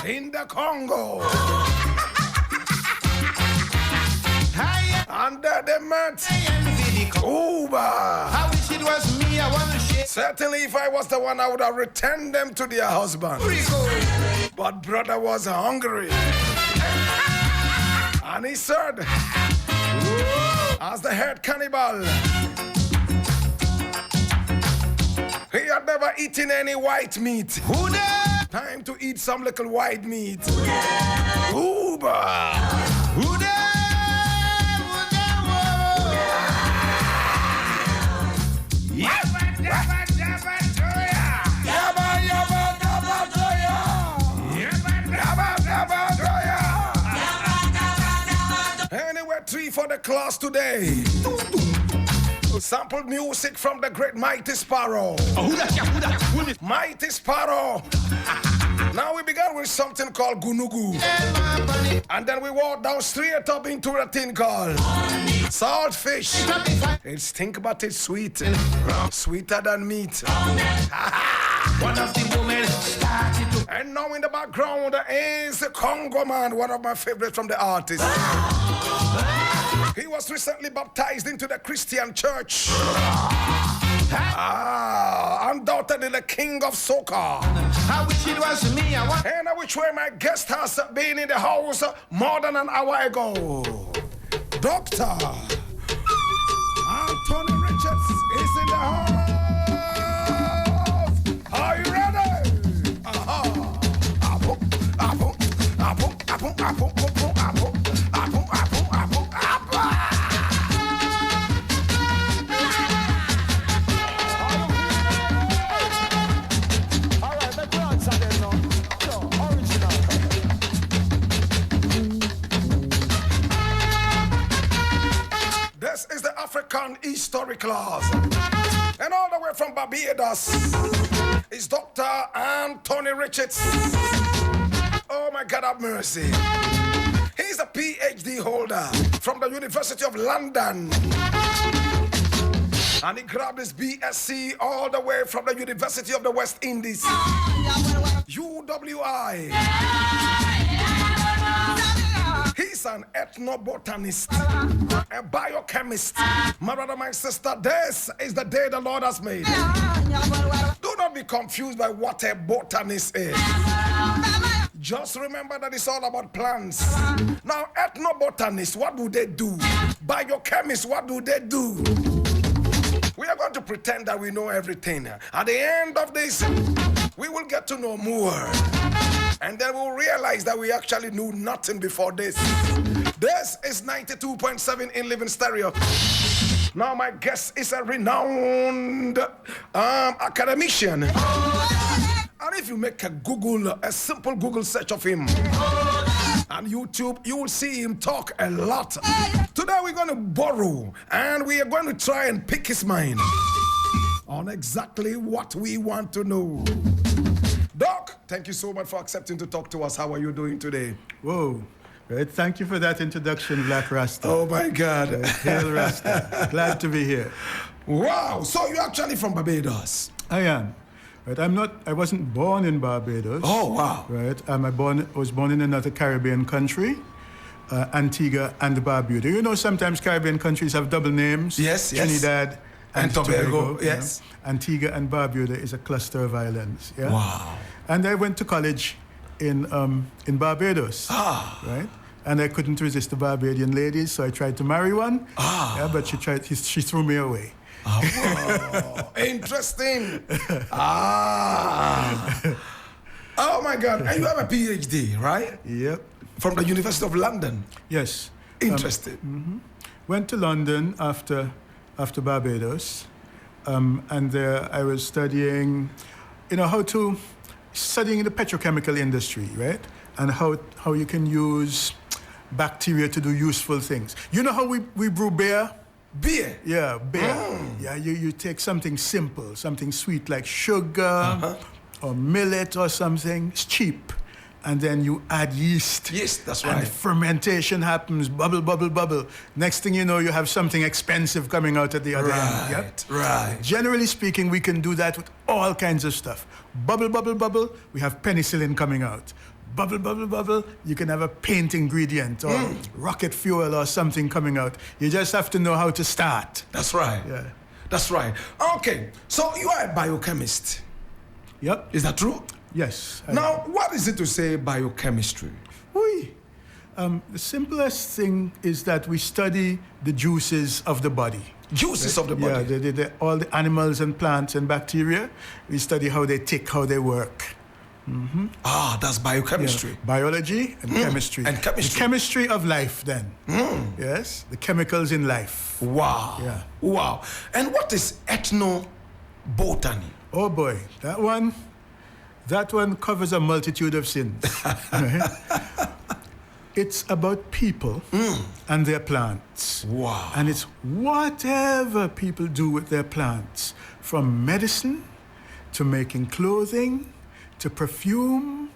in the Congo. And they met Uber. I wish it was me, I want to share. Certainly, if I was the one, I would have returned them to their husband. But brother was hungry. And he said, as the head cannibal, he had never eaten any white meat. Time to eat some little white meat. Uber. Anyway, 3 for the class today. Sampled music from the great Mighty Sparrow. Mighty Sparrow. Now we began with something called Gunugu. And then we walked down straight up into a thing called saltfish. It's think about it sweet. Sweeter than meat. One of the women started to. And now in the background is the Congo man, one of my favorites from the artists. He was recently baptized into the Christian church. Undoubtedly the king of soca. I wish it was me, I want. And which way my guest has been in the house more than an hour ago. Dr. Anthony Richards is in the house. Are you ready? This is the African History class. And all the way from Barbados is Dr. Anthony Richards. Oh my God, have mercy. He's a PhD holder from the University of London. And he grabbed his BSc all the way from the University of the West Indies. UWI. He's an ethnobotanist, a biochemist. My brother, my sister, this is the day the Lord has made. Do not be confused by what a botanist is. Just remember that it's all about plants. Now, ethnobotanists, what do they do? Biochemists, what do they do? We are going to pretend that we know everything. At the end of this, we will get to know more. And then we'll realize that we actually knew nothing before this. This is 92.7 in Living Stereo. Now my guest is a renowned academician. And if you make a simple Google search of him on YouTube, you will see him talk a lot. Today we're going to borrow and we are going to try and pick his mind on exactly what we want to know. Doc, thank you so much for accepting to talk to us. How are you doing today? Whoa. Right. Thank you for that introduction, Black Rasta. Oh my God. Hail Rasta. Glad to be here. Wow. So you're actually from Barbados? I am. Right. I wasn't born in Barbados. Oh, wow. Right. I was born in another Caribbean country, Antigua and Barbuda. You know, sometimes Caribbean countries have double names. Yes, yes. Trinidad and Tobago. Yes. You know? Antigua and Barbuda is a cluster of islands. Yeah? Wow. And I went to college in Barbados. Right? And I couldn't resist the Barbadian ladies, so I tried to marry one. Yeah, but she threw me away. Oh, interesting. Oh my God. And you have a PhD, right? Yep. From the University of London? Yes. Interesting. Went to London after Barbados. And there I was studying, studying the petrochemical industry, right? And how you can use bacteria to do useful things. You know how we brew beer? Beer? Yeah, beer. Yeah, you take something simple, something sweet like sugar or millet or something. It's cheap. And then you add yeast. Yes, that's right. And fermentation happens, bubble, bubble, bubble. Next thing you know, you have something expensive coming out at the other end. Yep. Right. Generally speaking, we can do that with all kinds of stuff. Bubble, bubble, bubble, we have penicillin coming out. bubble, bubble, bubble, you can have a paint ingredient or rocket fuel or something coming out. You just have to know how to start. That's right. Yeah. That's right. Okay, so you are a biochemist. Yep. Is that true? Yes. Now, what is it to say biochemistry? Oui. The simplest thing is that we study the juices of the body. Juices of the body. Yeah, all the animals and plants and bacteria. We study how they tick, how they work. That's biochemistry. Yeah. Biology and chemistry. And chemistry. The chemistry of life, then. Yes, the chemicals in life. Wow. Yeah. Wow. And what is ethnobotany? Oh boy, that one covers a multitude of sins. Right? It's about people and their plants. Wow. And it's whatever people do with their plants, from medicine to making clothing, to perfume,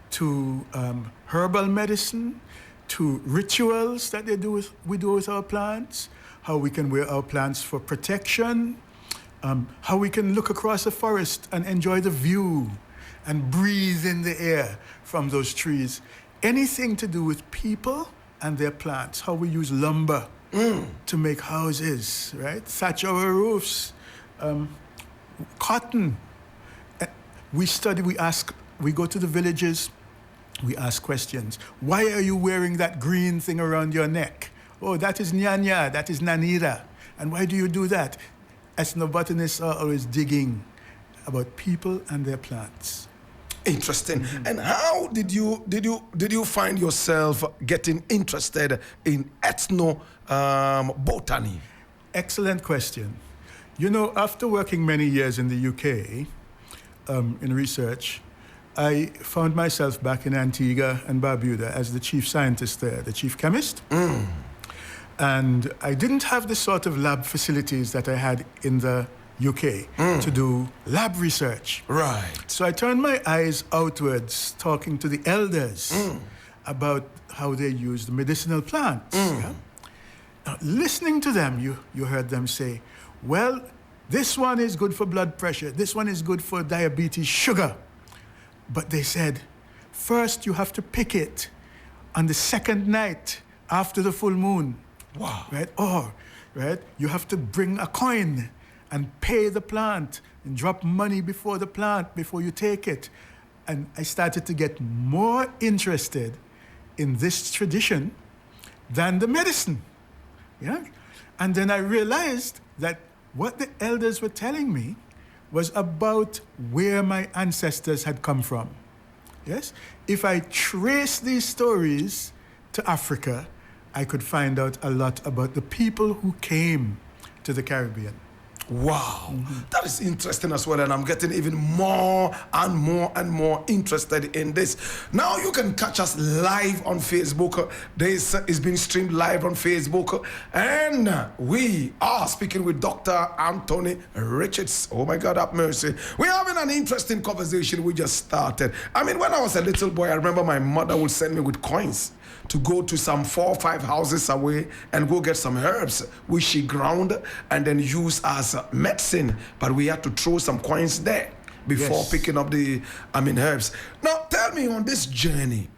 to herbal medicine, to rituals that we do with our plants, how we can wear our plants for protection, how we can look across a forest and enjoy the view and breathe in the air from those trees. Anything to do with people and their plants, how we use lumber to make houses, right? Thatch our roofs, cotton. We study, we go to the villages, we ask questions. Why are you wearing that green thing around your neck? Oh, that is nyanya, that is nanira. And why do you do that? Ethnobotanists are always digging about people and their plants. Interesting. And how did you find yourself getting interested in ethnobotany? Excellent question. You know, after working many years in the UK in research, I found myself back in Antigua and Barbuda as the chief scientist there, the chief chemist. And I didn't have the sort of lab facilities that I had in the UK to do lab research. Right. So I turned my eyes outwards, talking to the elders about how they use the medicinal plants. Yeah? Now, listening to them, you heard them say, well, this one is good for blood pressure, this one is good for diabetes, sugar. But they said, first you have to pick it on the second night after the full moon. Wow. Right? Or, right, you have to bring a coin and pay the plant and drop money before the plant, before you take it. And I started to get more interested in this tradition than the medicine. Yeah? And then I realized that what the elders were telling me was about where my ancestors had come from. Yes? If I trace these stories to Africa, I could find out a lot about the people who came to the Caribbean. Wow, that is interesting as well, and I'm getting even more and more and more interested in this. Now you can catch us live on Facebook. This is being streamed live on Facebook, and we are speaking with Dr. Anthony Richards. Oh my God, have mercy. We're having an interesting conversation. We just started. I mean, when I was a little boy, I remember my mother would send me with coins to go to some 4 or 5 houses away and go get some herbs, which she ground and then use as medicine. But we had to throw some coins there before picking up the herbs. Now, tell me, on this journey,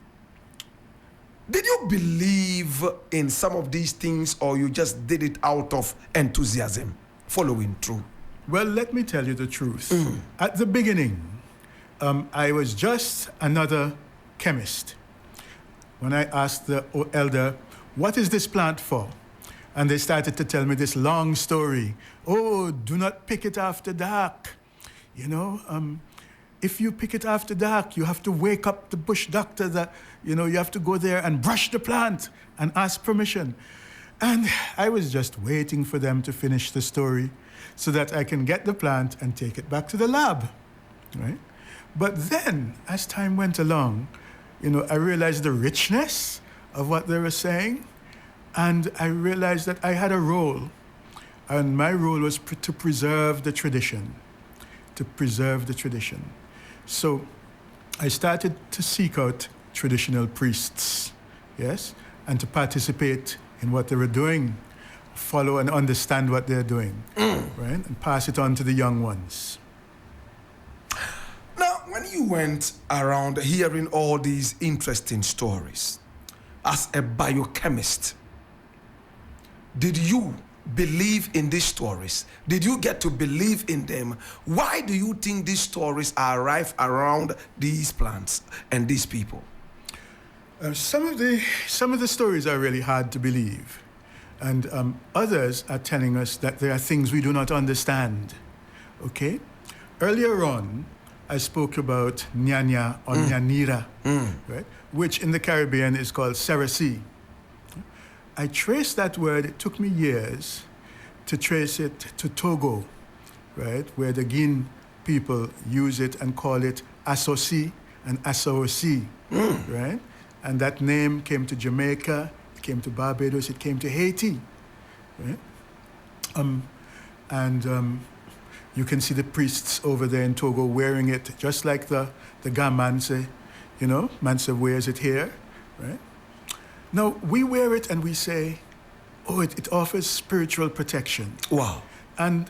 did you believe in some of these things, or you just did it out of enthusiasm, following through? Well, let me tell you the truth. At the beginning, I was just another chemist. When I asked the elder, what is this plant for? And they started to tell me this long story. Oh, do not pick it after dark. You know, if you pick it after dark, you have to wake up the bush doctor that, you know, you have to go there and brush the plant and ask permission. And I was just waiting for them to finish the story so that I can get the plant and take it back to the lab, right? But then, as time went along, you know, I realized the richness of what they were saying, and I realized that I had a role, and my role was to preserve the tradition, So I started to seek out traditional priests, yes, and to participate in what they were doing, follow and understand what they're doing, right, and pass it on to the young ones. Now, when you went around hearing all these interesting stories, as a biochemist, did you believe in these stories? Did you get to believe in them? Why do you think these stories are rife around these plants and these people? Some of the stories are really hard to believe, and others are telling us that there are things we do not understand. Okay, earlier on, I spoke about nyanya or nyanira, right, which in the Caribbean is called cerasee. I traced that word. It took me years to trace it to Togo, right, where the Guinean people use it and call it associ and associ, right? And that name came to Jamaica, it came to Barbados, it came to Haiti, right? You can see the priests over there in Togo wearing it, just like the Gamanse, Manse wears it here, right? Now, we wear it and we say, oh, it offers spiritual protection. Wow. And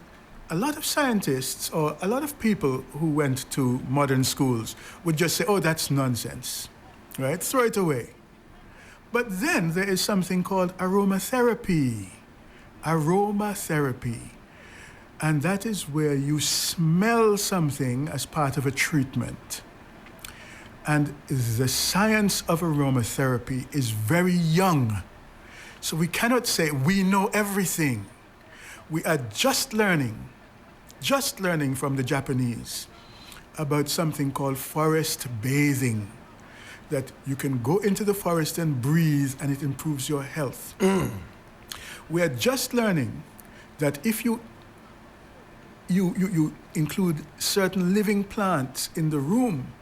a lot of scientists or a lot of people who went to modern schools would just say, oh, that's nonsense, right? Throw it away. But then there is something called aromatherapy. Aromatherapy. And that is where you smell something as part of a treatment. And the science of aromatherapy is very young. So we cannot say we know everything. We are just learning from the Japanese about something called forest bathing, that you can go into the forest and breathe and it improves your health. We are just learning that if you include certain living plants in the room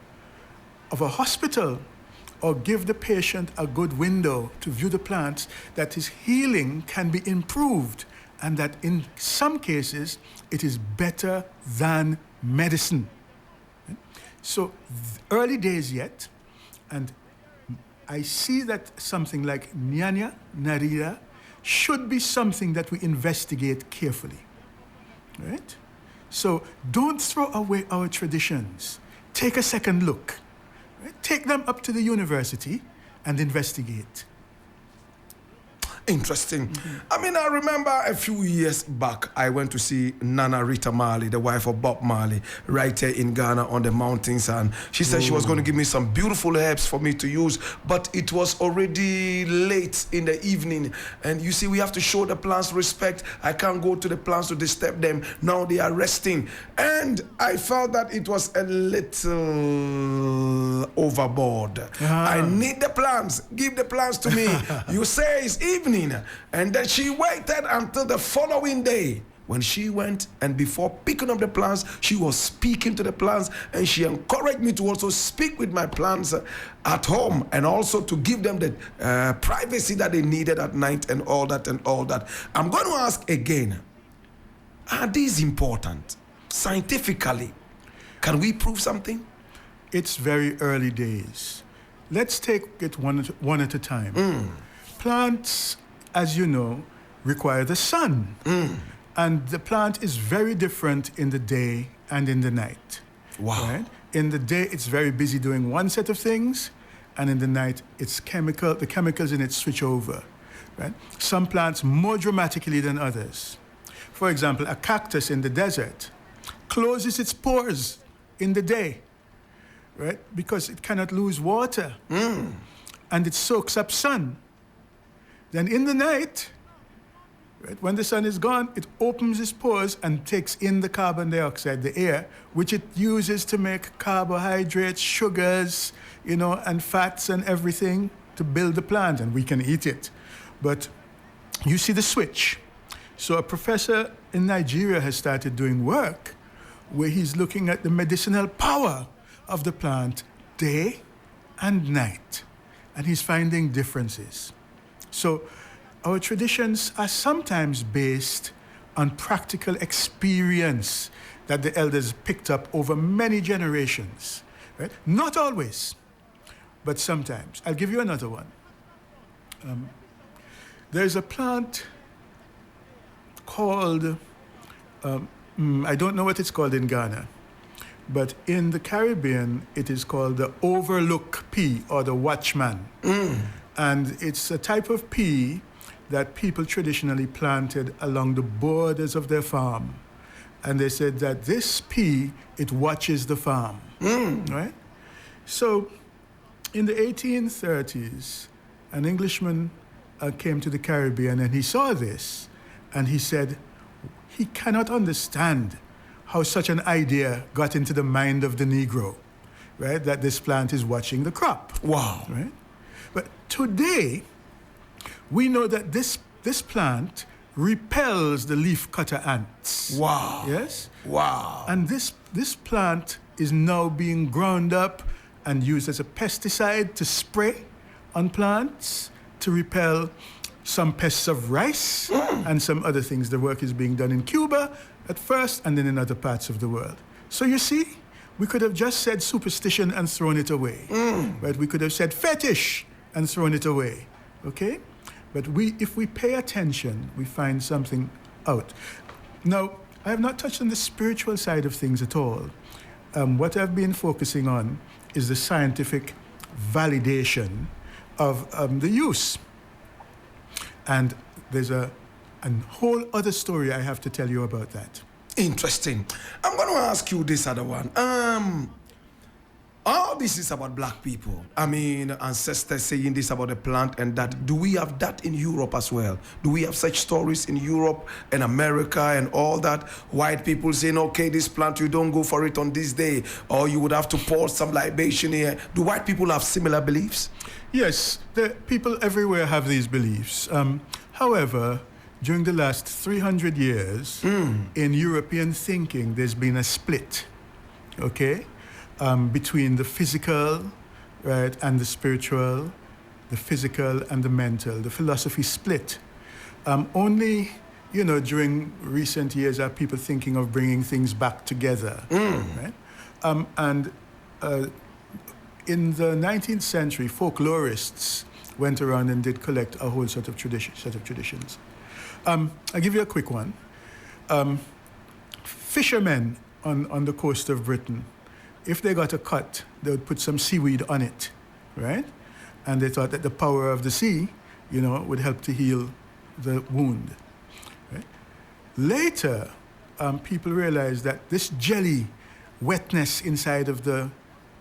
of a hospital, or give the patient a good window to view the plants, that his healing can be improved, and that in some cases it is better than medicine. So early days yet, and I see that something like nyanya, narira, should be something that we investigate carefully, right? So don't throw away our traditions. Take a second look. Right? Take them up to the university and investigate. Interesting. I mean, I remember a few years back, I went to see Nana Rita Marley, the wife of Bob Marley, right here in Ghana on the mountains. And she said she was going to give me some beautiful herbs for me to use, but it was already late in the evening. And you see, we have to show the plants respect. I can't go to the plants to disturb them. Now they are resting. And I felt that it was a little overboard. I need the plants. Give the plants to me. You say it's evening. And then she waited until the following day when she went, and before picking up the plants, she was speaking to the plants, and she encouraged me to also speak with my plants at home, and also to give them the privacy that they needed at night and all that and all that. I'm going to ask again, are these important scientifically? Can we prove something? It's very early days. Let's take it one at a time. Plants, as you know, require the sun. And the plant is very different in the day and in the night. Wow. Right? In the day, it's very busy doing one set of things, and in the night, the chemicals in it switch over. Right? Some plants more dramatically than others. For example, a cactus in the desert closes its pores in the day, right? Because it cannot lose water. And it soaks up sun. Then in the night, right, when the sun is gone, it opens its pores and takes in the carbon dioxide, the air, which it uses to make carbohydrates, sugars, and fats and everything to build the plant, and we can eat it. But you see the switch. So a professor in Nigeria has started doing work where he's looking at the medicinal power of the plant day and night, and he's finding differences. So our traditions are sometimes based on practical experience that the elders picked up over many generations, right? Not always, but sometimes. I'll give you another one. There's a plant called, I don't know what it's called in Ghana, but in the Caribbean, it is called the overlook pea or the watchman. And it's a type of pea that people traditionally planted along the borders of their farm. And they said that this pea, it watches the farm, right? So in the 1830s, an Englishman came to the Caribbean and he saw this and he said he cannot understand how such an idea got into the mind of the Negro, right? That this plant is watching the crop. Wow. Right? But today, we know that this plant repels the leaf cutter ants. Wow. Yes? Wow. And this plant is now being ground up and used as a pesticide to spray on plants to repel some pests of rice and some other things. The work is being done in Cuba at first and then in other parts of the world. So you see, we could have just said superstition and thrown it away. But we could have said fetish and thrown it away. Okay? But if we pay attention, we find something out. Now, I have not touched on the spiritual side of things at all. What I've been focusing on is the scientific validation of the use. And there's a whole other story I have to tell you about that. Interesting. I'm going to ask you this other one. All this is about black people. I mean, ancestors saying this about the plant and that. Do we have that in Europe as well? Do we have such stories in Europe and America and all that? White people saying, okay, this plant, you don't go for it on this day, or you would have to pour some libation here. Do white people have similar beliefs? Yes, the people everywhere have these beliefs. However, during the last 300 years, in European thinking, there's been a split, okay? Between the physical, right, and the spiritual, the physical and the mental. The philosophy split. Only, during recent years are people thinking of bringing things back together, right? In the 19th century, folklorists went around and did collect a whole set of traditions. I'll give you a quick one. Fishermen on the coast of Britain, if they got a cut, they would put some seaweed on it, right? And they thought that the power of the sea, would help to heal the wound. Right? Later, people realized that this jelly wetness inside of the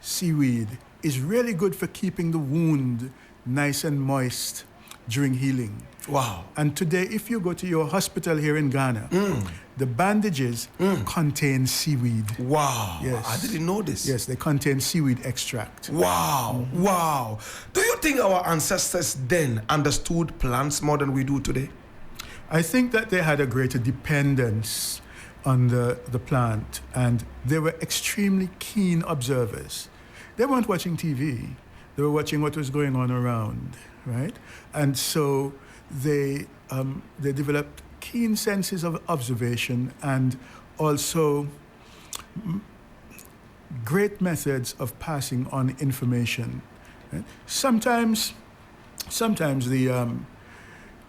seaweed is really good for keeping the wound nice and moist during healing. Wow. And today, if you go to your hospital here in Ghana, the bandages contain seaweed. Wow. Yes. I didn't know this. Yes, they contain seaweed extract. Wow. Wow. Do you think our ancestors then understood plants more than we do today? I think that they had a greater dependence on the plant, and they were extremely keen observers. They weren't watching TV. They were watching what was going on around, right? And so they developed keen senses of observation and also great methods of passing on information. Right? Sometimes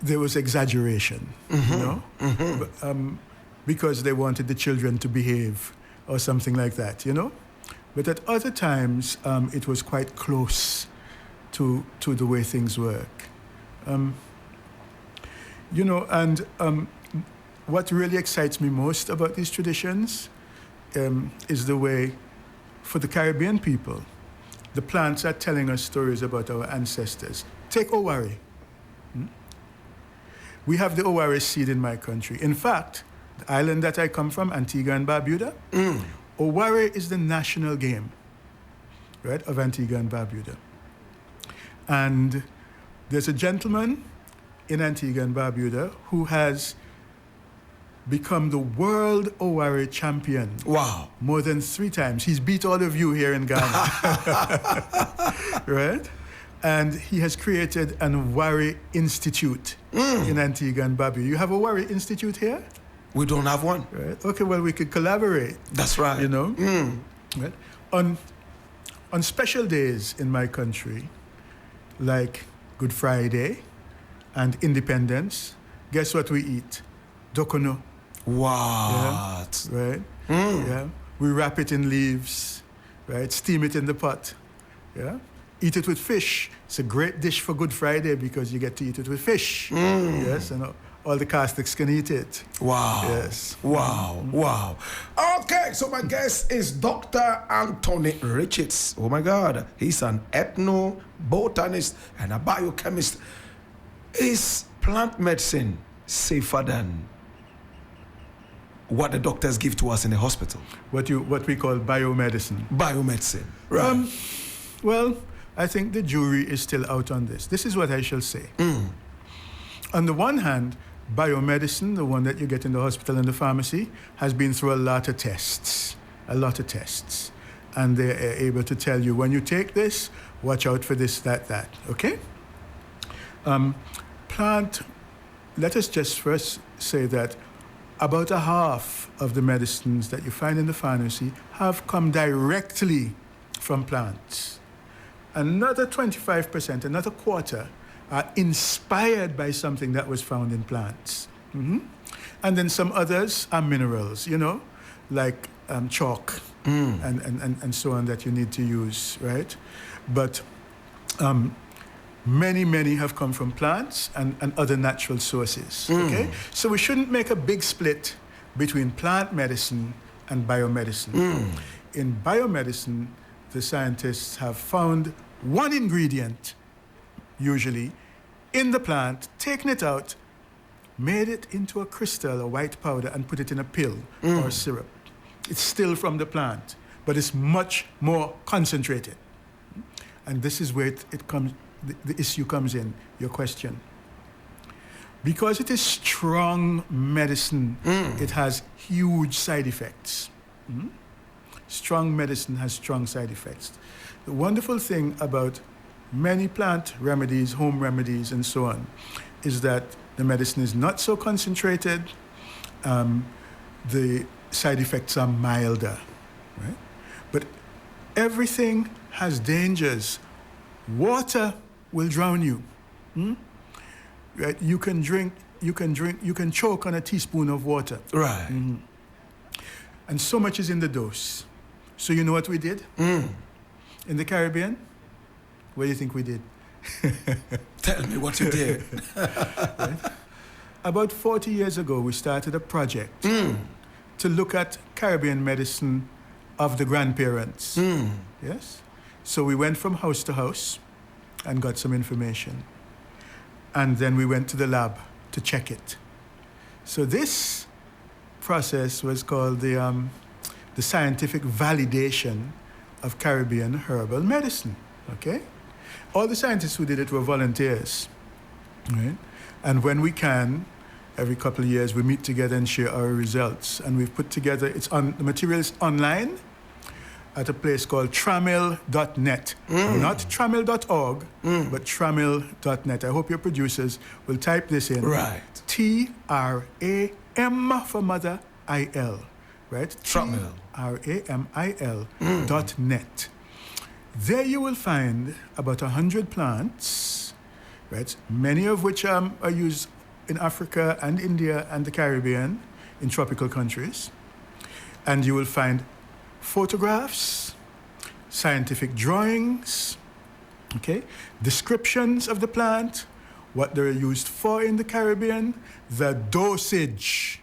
there was exaggeration, but, because they wanted the children to behave or something like that, But at other times, it was quite close to the way things work. What really excites me most about these traditions is the way, for the Caribbean people, the plants are telling us stories about our ancestors. Take Owari. We have the Owari seed in my country. In fact, the island that I come from, Antigua and Barbuda, Owari is the national game, right, of Antigua and Barbuda. And there's a gentleman in Antigua and Barbuda who has become the world Owari champion. Wow. More than 3 times. He's beat all of you here in Ghana. Right? And he has created an Owari Institute in Antigua and Barbuda. You have a Owari Institute here? We don't have one. Right. Okay, well, we could collaborate. That's right. Right? On special days in my country, like Good Friday and Independence, guess what we eat? Dokono. Wow. Yeah, right? Yeah. We wrap it in leaves, right? Steam it in the pot. Yeah? Eat it with fish. It's a great dish for Good Friday because you get to eat it with fish. Yes, and all the Catholics can eat it. Wow. Yes. Wow. Wow. Okay, so my guest is Dr. Anthony Richards. Oh my God. He's an ethnobotanist and a biochemist. Is plant medicine safer than what the doctors give to us in the hospital? What we call biomedicine. Biomedicine. Right. Well, I think the jury is still out on this. This is what I shall say. On the one hand, biomedicine, the one that you get in the hospital and the pharmacy, has been through a lot of tests. And they're able to tell you, when you take this, watch out for this, that, okay? Let us just first say that about a half of the medicines that you find in the pharmacy have come directly from plants. Another 25%, another quarter, are inspired by something that was found in plants. And then some others are minerals, like chalk and so on that you need to use, right? But many have come from plants and other natural sources, okay? So we shouldn't make a big split between plant medicine and biomedicine. In biomedicine, the scientists have found one ingredient, usually, in the plant, taken it out, made it into a crystal, a white powder, and put it in a pill or syrup. It's still from the plant, but it's much more concentrated. And this is where it comes, the issue comes in, your question. Because it is strong medicine, it has huge side effects. Strong medicine has strong side effects. The wonderful thing about many plant remedies, home remedies, and so on, is that the medicine is not so concentrated. The side effects are milder, right? But everything has dangers. Water will drown you. Right? You can choke on a teaspoon of water. Right. And so much is in the dose. So you know what we did? In the Caribbean? What do you think we did? Tell me what you did. Right? About 40 years ago, we started a project to look at Caribbean medicine of the grandparents. Yes? So we went from house to house and got some information. And then we went to the lab to check it. So this process was called the scientific validation of Caribbean herbal medicine, okay? All the scientists who did it were volunteers, right? And when we can, every couple of years, we meet together and share our results. And we've put together, the material is online at a place called tramil.net. Not tramil.org, but tramil.net. I hope your producers will type this in. Right. T-R-A-M for mother, I-L, right? Tramil. Tramil.net. There you will find about 100 plants, right? Many of which are used in Africa and India and the Caribbean, in tropical countries. And you will find photographs, scientific drawings, okay? Descriptions of the plant, what they're used for in the Caribbean, the dosage,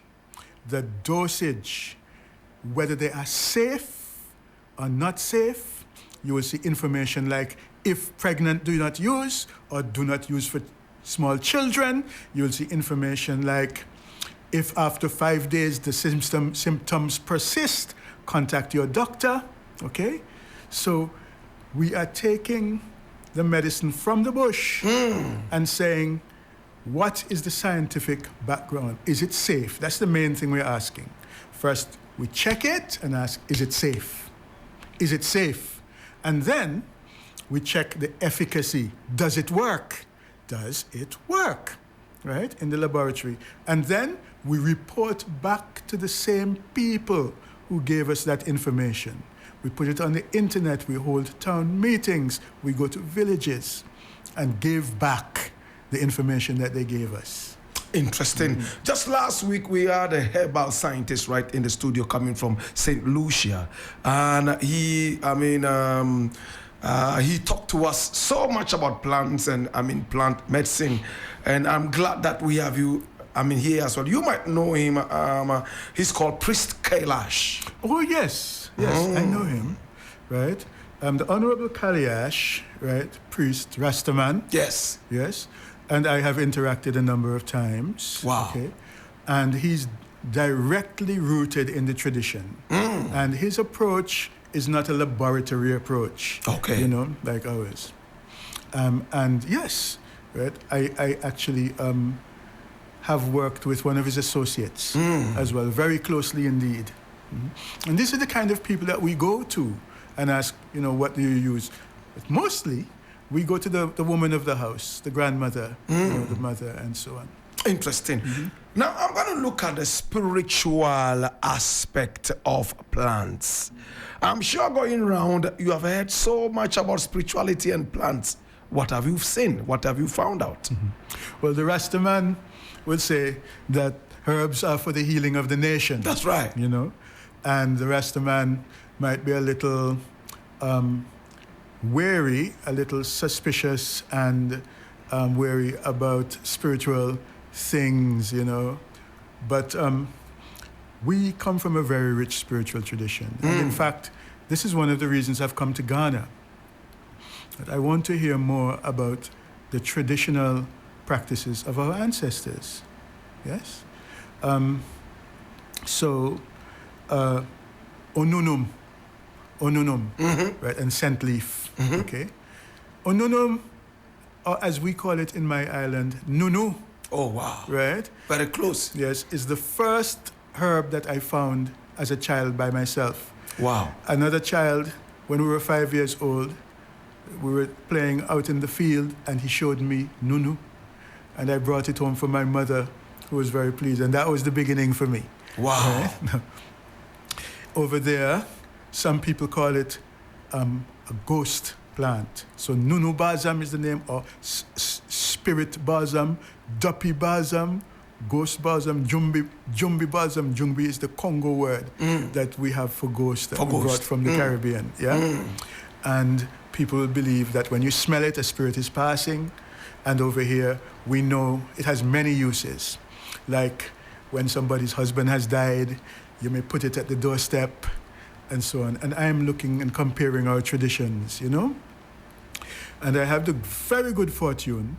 whether they are safe or not safe. You will see information like, if pregnant, do not use, or do not use for small children. You will see information like, if after 5 days the symptoms persist, contact your doctor, okay? So we are taking the medicine from the bush and saying, what is the scientific background? Is it safe? That's the main thing we're asking. First, we check it and ask, is it safe? Is it safe? And then we check the efficacy. Does it work? Does it work? Right? In the laboratory. And then we report back to the same people who gave us that information. We put it on the internet. We hold town meetings. We go to villages and give back the information that they gave us. Interesting. Just last week, we had a herbal scientist right in the studio coming from St. Lucia. And he talked to us so much about plants and, plant medicine. And I'm glad that we have you, here as well. You might know him. He's called Priest Kailash. Oh, yes. Yes, I know him. Right? The Honorable Kailash, right? Priest Rastaman. Yes. Yes. And I have interacted a number of times. Wow. Okay. And he's directly rooted in the tradition. And his approach is not a laboratory approach. Okay. You know, like ours. And yes, right, I actually have worked with one of his associates as well, very closely indeed. And these are the kind of people that we go to and ask, you know, what do you use? But mostly, we go to the woman of the house, the grandmother, you know, the mother, and so on. Interesting. Now, I'm going to look at the spiritual aspect of plants. I'm sure going around, you have heard so much about spirituality and plants. What have you seen? What have you found out? Well, the Rastaman will say that herbs are for the healing of the nation. That's right. You know, and the Rastaman might be a little wary, a little suspicious, and wary about spiritual things, you know. But we come from a very rich spiritual tradition. And in fact, this is one of the reasons I've come to Ghana. That I want to hear more about the traditional practices of our ancestors. Yes? Onunum, right, and scent leaf, okay? Onunum, or as we call it in my island, nunu. Oh, wow. Right? Very close. Yes, is the first herb that I found as a child by myself. Wow. Another child, when we were 5 years old, we were playing out in the field and he showed me nunu. And I brought it home for my mother, who was very pleased. And that was the beginning for me. Wow. Right? Over there, some people call it a ghost plant. So nunu balsam is the name, or spirit balsam, duppy balsam, ghost balsam, jumbi balsam. Jumbi is the Congo word that we have for ghost that we brought from the Caribbean. Yeah, and people believe that when you smell it, a spirit is passing. And over here, we know it has many uses. Like when somebody's husband has died, you may put it at the doorstep, and so on. And I am looking and comparing our traditions, you know? And I have the very good fortune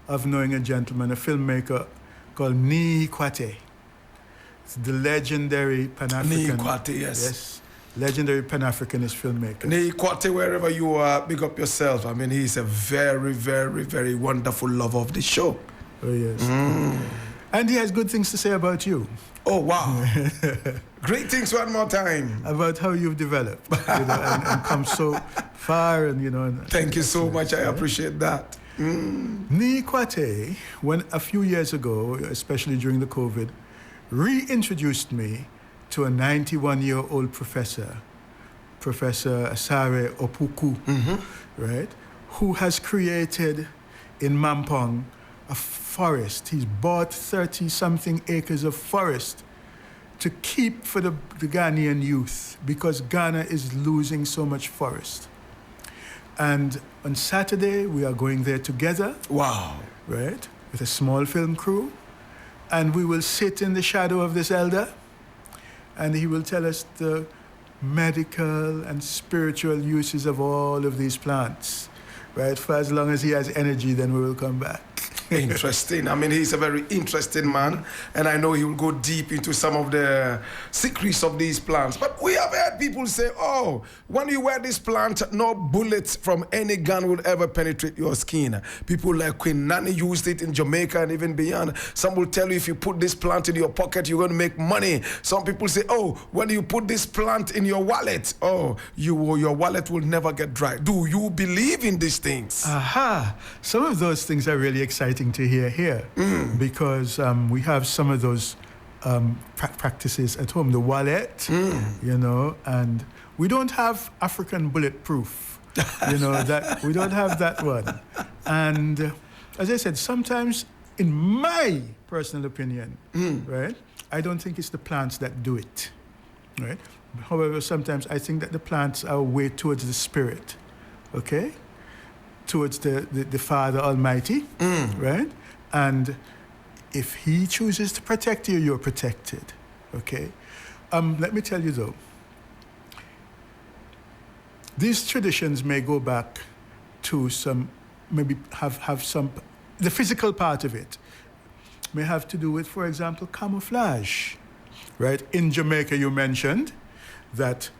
of knowing a gentleman, a filmmaker called Nii Kwate. It's the legendary Pan-African. Nii Kwate, yes. Yes, legendary Pan-Africanist filmmaker. Nii Kwate, wherever you are, big up yourself. I mean, he's a very, very, very wonderful lover of the show. Oh, yes. And he has good things to say about you. Oh, wow. Great things one more time. About how you've developed, you know, and come so far, and, you know. And, Thank you so much. I appreciate that. Nii Kwate, when a few years ago, especially during the COVID, reintroduced me to a 91-year-old professor, Professor Asare Opuku, right, who has created in Mampong a forest. He's bought 30-something acres of forest to keep for the Ghanaian youth, because Ghana is losing so much forest. And on Saturday, we are going there together. Wow. Right, with a small film crew. And we will sit in the shadow of this elder, and he will tell us the medical and spiritual uses of all of these plants. Right, for as long as he has energy, then we will come back. Interesting. I mean, he's a very interesting man, and I know he will go deep into some of the secrets of these plants. But we have heard people say, oh, when you wear this plant, no bullet from any gun will ever penetrate your skin. People like Queen Nanny used it in Jamaica and even beyond. Some will tell you if you put this plant in your pocket, you're going to make money. Some people say, oh, when you put this plant in your wallet, oh, your wallet will never get dry. Do you believe in these things? Aha! Some of those things are really exciting to hear here, because we have some of those practices at home. The wallet, you know, and we don't have African bulletproof, you know, that we don't have that one. And as I said, sometimes in my personal opinion, right, I don't think it's the plants that do it, right? However, sometimes I think that the plants are a way towards the spirit, okay? Towards the Father Almighty, right? And if He chooses to protect you, you're protected, okay? Let me tell you though, these traditions may go back to some, maybe have some, the physical part of it may have to do with, for example, camouflage, right? In Jamaica, you mentioned that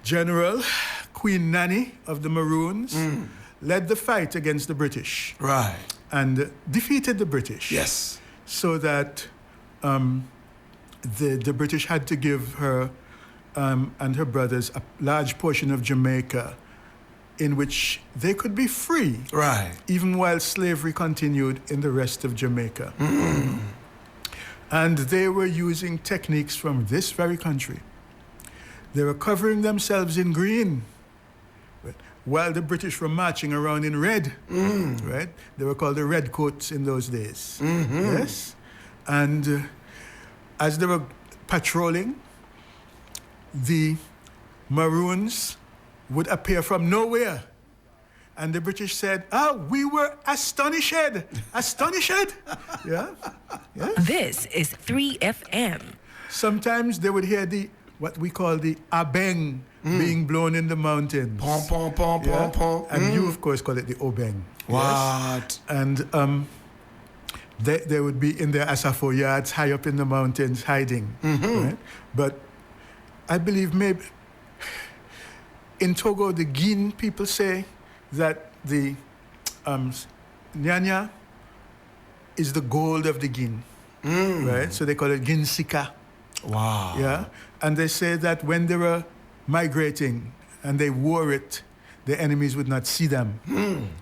General Queen Nanny of the Maroons led the fight against the British. Right. And defeated the British. Yes. So that the British had to give her and her brothers a large portion of Jamaica in which they could be free. Right. Even while slavery continued in the rest of Jamaica. And they were using techniques from this very country. They were covering themselves in green, right, while the British were marching around in red, right? They were called the redcoats in those days. Yes? And as they were patrolling, the Maroons would appear from nowhere. And the British said, we were astonished. Astonished? Yeah? This is 3FM. Sometimes they would hear what we call the abeng being blown in the mountains. Pom, pom, pom, pom, pom. And you, of course, call it the obeng. What? Yes? And they would be in their asafo yards high up in the mountains hiding. Right? But I believe maybe in Togo, the Guin people say that the Nyanya is the gold of the Guin. Right? So they call it Ginsika. Wow. Yeah. And they say that when they were migrating and they wore it, the enemies would not see them.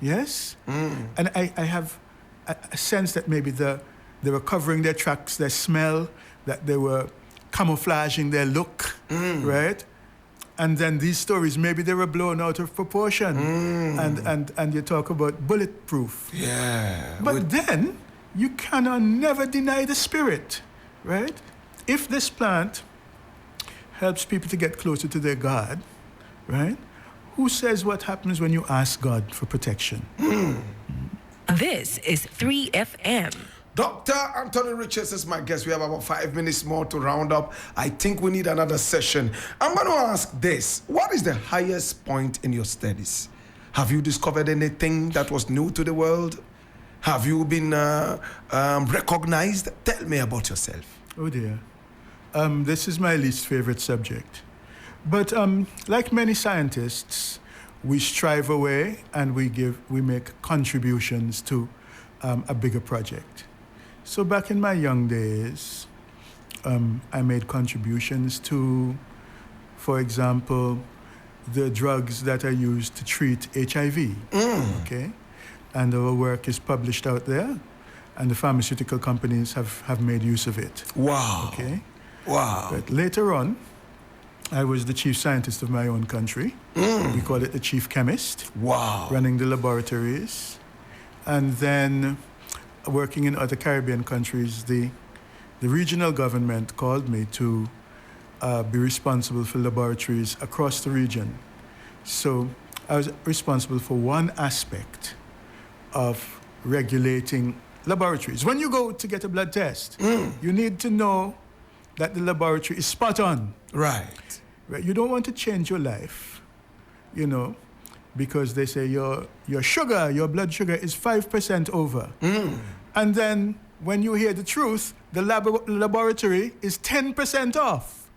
Yes? And I have a sense that maybe they were covering their tracks, their smell, that they were camouflaging their look, right? And then these stories, maybe they were blown out of proportion. And you talk about bulletproof. Yeah. But then, you cannot never deny the spirit, right? If this plant helps people to get closer to their God, right? Who says what happens when you ask God for protection? This is 3FM. Dr. Anthony Richards is my guest. We have about 5 minutes more to round up. I think we need another session. I'm going to ask this. What is the highest point in your studies? Have you discovered anything that was new to the world? Have you been recognized? Tell me about yourself. Oh dear. This is my least favorite subject. But like many scientists, we strive away and we make contributions to a bigger project. So back in my young days, I made contributions to, for example, the drugs that are used to treat HIV. Okay? And our work is published out there, and the pharmaceutical companies have made use of it. Wow. Okay? Wow. But later on, I was the chief scientist of my own country. We call it the chief chemist. Wow. Running the laboratories. And then working in other Caribbean countries, the regional government called me to be responsible for laboratories across the region. So I was responsible for one aspect of regulating laboratories. When you go to get a blood test, you need to know that the laboratory is spot on. Right. You don't want to change your life, because they say your sugar, your blood sugar is 5% over. And then when you hear the truth, the laboratory is 10% off,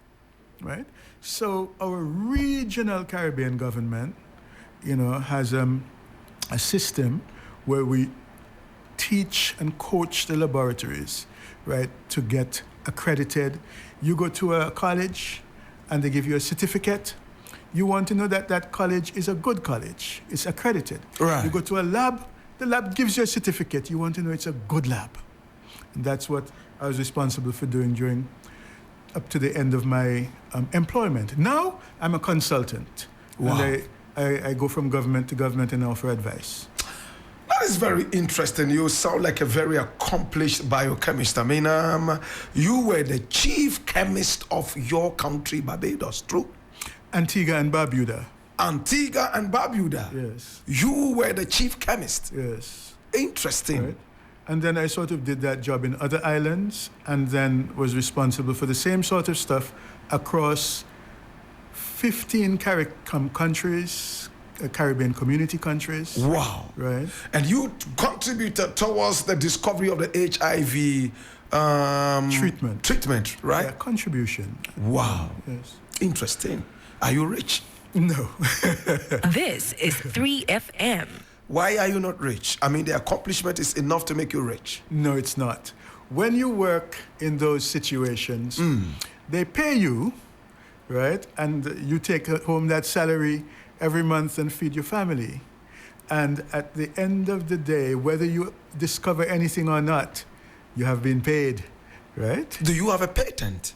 right? So our regional Caribbean government, has a system where we teach and coach the laboratories, right, to get accredited. You go to a college and they give you a certificate. You want to know that that college is a good college. It's accredited. Right. You go to a lab, the lab gives you a certificate. You want to know it's a good lab. And that's what I was responsible for doing during up to the end of my employment. Now, I'm a consultant. Wow. And I go from government to government and offer advice. That is very interesting. You sound like a very accomplished biochemist. I mean, you were the chief chemist of your country, Barbados, true? Antigua and Barbuda. Antigua and Barbuda. Yes. You were the chief chemist. Yes. Interesting. Right. And then I sort of did that job in other islands, and then was responsible for the same sort of stuff across 15 countries, Caribbean community countries. Wow. Right. And you contributed towards the discovery of the HIV treatment, right? Yeah, contribution. Wow. Yes. Interesting. Are you rich? No. This is 3FM. Why are you not rich? I mean, the accomplishment is enough to make you rich. No, it's not. When you work in those situations, they pay you, right? And you take home that salary every month and feed your family. And at the end of the day, whether you discover anything or not, you have been paid, right? Do you have a patent?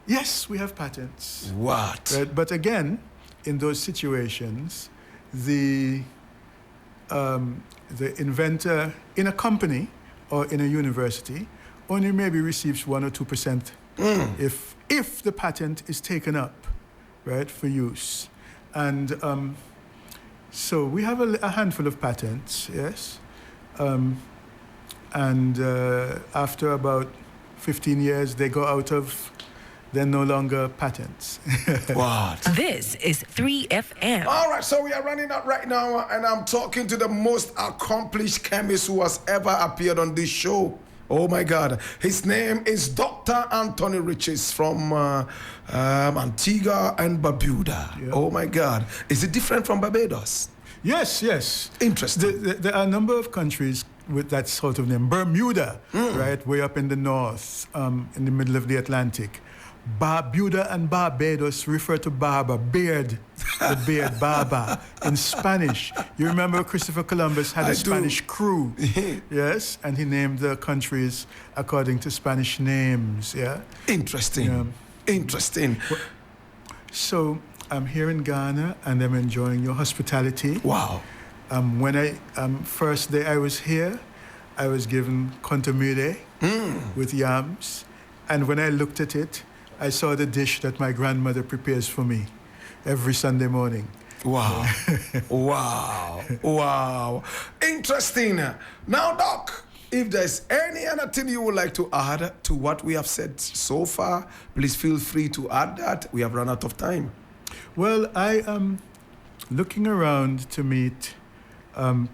Yes, we have patents. What? Right? But again, in those situations, the inventor in a company or in a university only maybe receives 1 or 2% if the patent is taken up, right, for use. And so we have a handful of patents, yes. And after about 15 years, they go out of, they're no longer patents. What? This is 3FM. All right, so we are running out right now, and I'm talking to the most accomplished chemist who has ever appeared on this show. Oh my God. His name is Dr. Anthony Riches from Antigua and Barbuda. Yeah. Oh my God. Is it different from Barbados? Yes, yes. Interesting. There are a number of countries with that sort of name. Bermuda, right, way up in the north, in the middle of the Atlantic. Barbuda and Barbados refer to barber, beard, the beard, barber, in Spanish. You remember Christopher Columbus had a Spanish crew, yes? And he named the countries according to Spanish names, yeah? Interesting. Yeah. Interesting. So I'm here in Ghana, and I'm enjoying your hospitality. Wow. When first day I was here, I was given kontomire with yams. And when I looked at it, I saw the dish that my grandmother prepares for me every Sunday morning. Wow. Wow. Wow. Interesting. Now, Doc, if there's any other thing you would like to add to what we have said so far, please feel free to add that. We have run out of time. Well, I am looking around to meet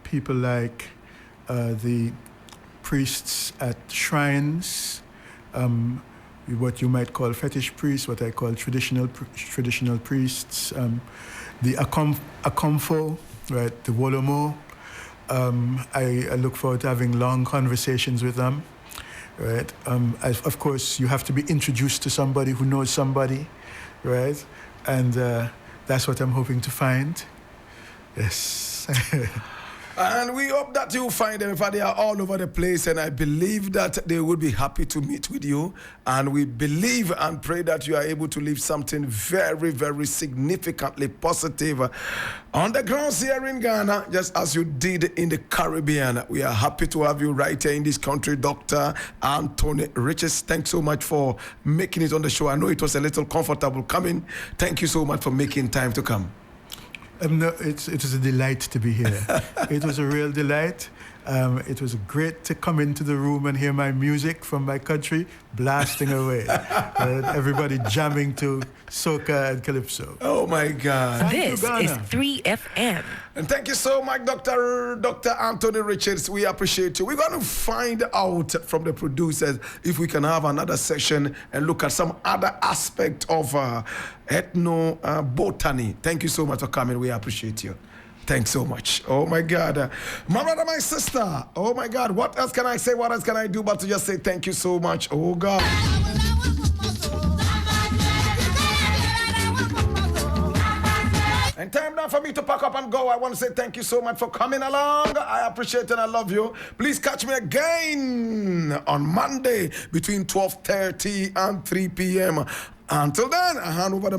people like the priests at shrines, what you might call fetish priests, what I call traditional priests, the Akomfo, right, the Wolomo. I look forward to having long conversations with them, right? Of course, you have to be introduced to somebody who knows somebody, right? And that's what I'm hoping to find. Yes. And we hope that you find them. In fact, they are all over the place, and I believe that they will be happy to meet with you. And we believe and pray that you are able to leave something very, very significantly positive on the grounds here in Ghana, just as you did in the Caribbean. We are happy to have you right here in this country, Dr. Anthony Riches. Thanks so much for making it on the show. I know it was a little comfortable coming. Thank you so much for making time to come. No, it was a delight to be here. It was a real delight. It was great to come into the room and hear my music from my country blasting away. Everybody jamming to soca and calypso. Oh my God. This is 3FM. And thank you so much, Dr. Anthony Richards. We appreciate you. We're going to find out from the producers if we can have another session and look at some other aspect of ethnobotany. Thank you so much for coming. We appreciate you. Thanks so much. Oh my God. My brother, my sister. Oh my God. What else can I say? What else can I do but to just say thank you so much? Oh God. And time now for me to pack up and go. I want to say thank you so much for coming along. I appreciate it and I love you. Please catch me again on Monday between 12:30 and 3 p.m. Until then, I hand over the